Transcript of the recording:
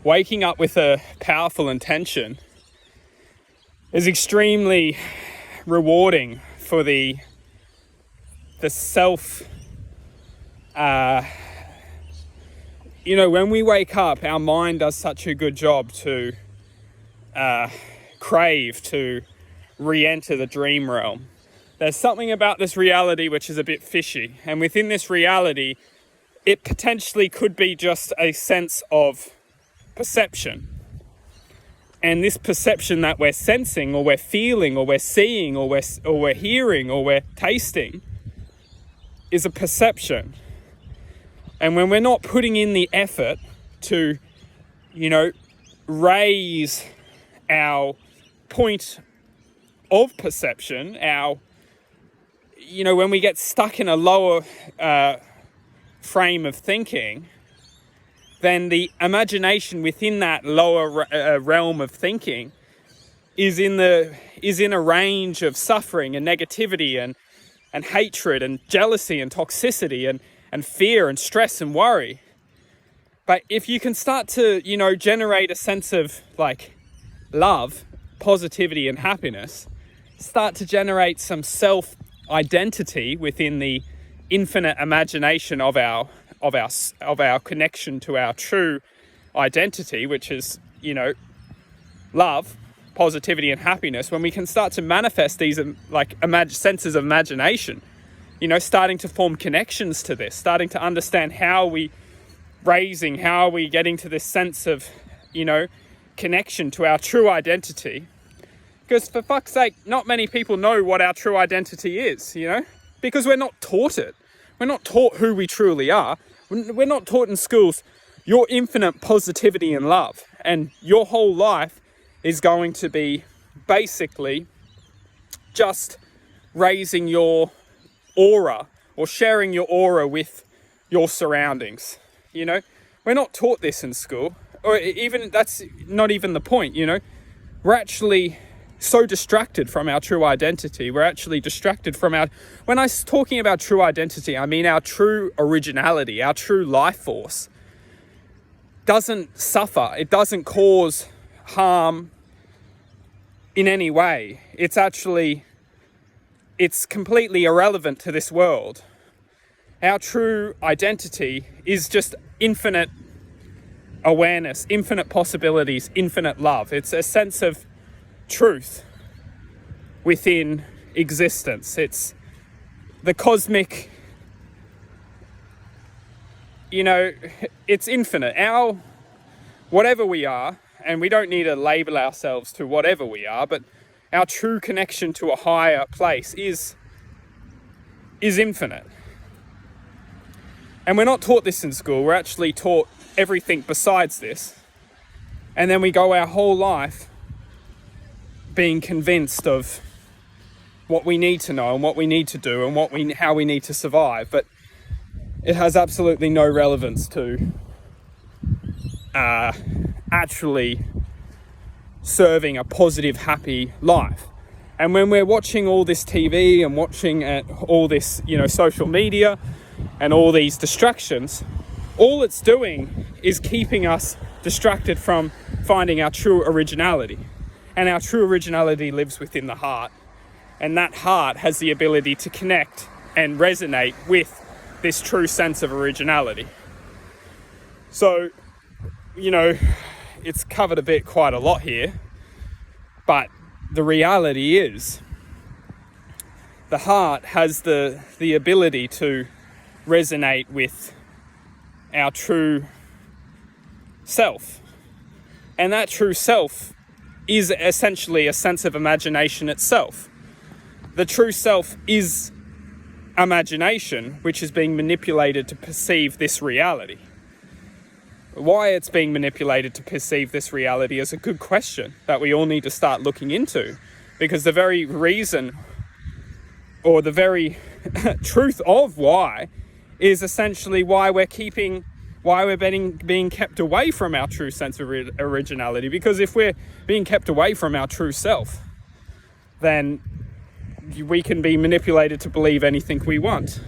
waking up with a powerful intention is extremely rewarding for the self. When we wake up, our mind does such a good job to crave to re-enter the dream realm. There's something about this reality which is a bit fishy, and within this reality, it potentially could be just a sense of perception. And this perception that we're sensing, or we're feeling, or we're seeing, or we're hearing, or we're tasting, is a perception. And when we're not putting in the effort to, raise our point of perception, when we get stuck in a lower frame of thinking, then the imagination within that lower realm of thinking is in a range of suffering and negativity and hatred and jealousy and toxicity and fear and stress and worry. But if you can start to, generate a sense of love, positivity and happiness, start to generate some self-identity within the infinite imagination of our connection to our true identity, which is, love, positivity and happiness. When we can start to manifest these senses of imagination, starting to form connections to this, starting to understand how are we getting to this sense of, connection to our true identity. Because for fuck's sake, not many people know what our true identity is, because we're not taught it. We're not taught who we truly are. We're not taught in schools your infinite positivity and love. And your whole life is going to be basically just raising your aura or sharing your aura with your surroundings. We're not taught this in school, or even that's not even the point. We're actually so distracted from our true identity. We're actually distracted from when I'm talking about true identity, I mean our true originality, our true life force doesn't suffer. It doesn't cause harm in any way. It's completely irrelevant to this world. Our true identity is just infinite awareness, infinite possibilities, infinite love. It's a sense of truth within existence. It's the cosmic, it's infinite. Whatever we are, and we don't need to label ourselves to whatever we are, but our true connection to a higher place is infinite. And we're not taught this in school. We're actually taught everything besides this. And then we go our whole life being convinced of what we need to know and what we need to do and how we need to survive. But it has absolutely no relevance to actually serving a positive, happy life. And when we're watching all this TV and watching all this, social media and all these distractions, all it's doing is keeping us distracted from finding our true originality. And our true originality lives within the heart. And that heart has the ability to connect and resonate with this true sense of originality. So, it's covered quite a lot here. But the reality is, the heart has the ability to resonate with our true self. And that true self is essentially a sense of imagination itself. The true self is imagination, which is being manipulated to perceive this reality. Why it's being manipulated to perceive this reality is a good question that we all need to start looking into, because the very reason or the very truth of why is essentially why we're being kept away from our true sense of originality. Because if we're being kept away from our true self, then we can be manipulated to believe anything we want.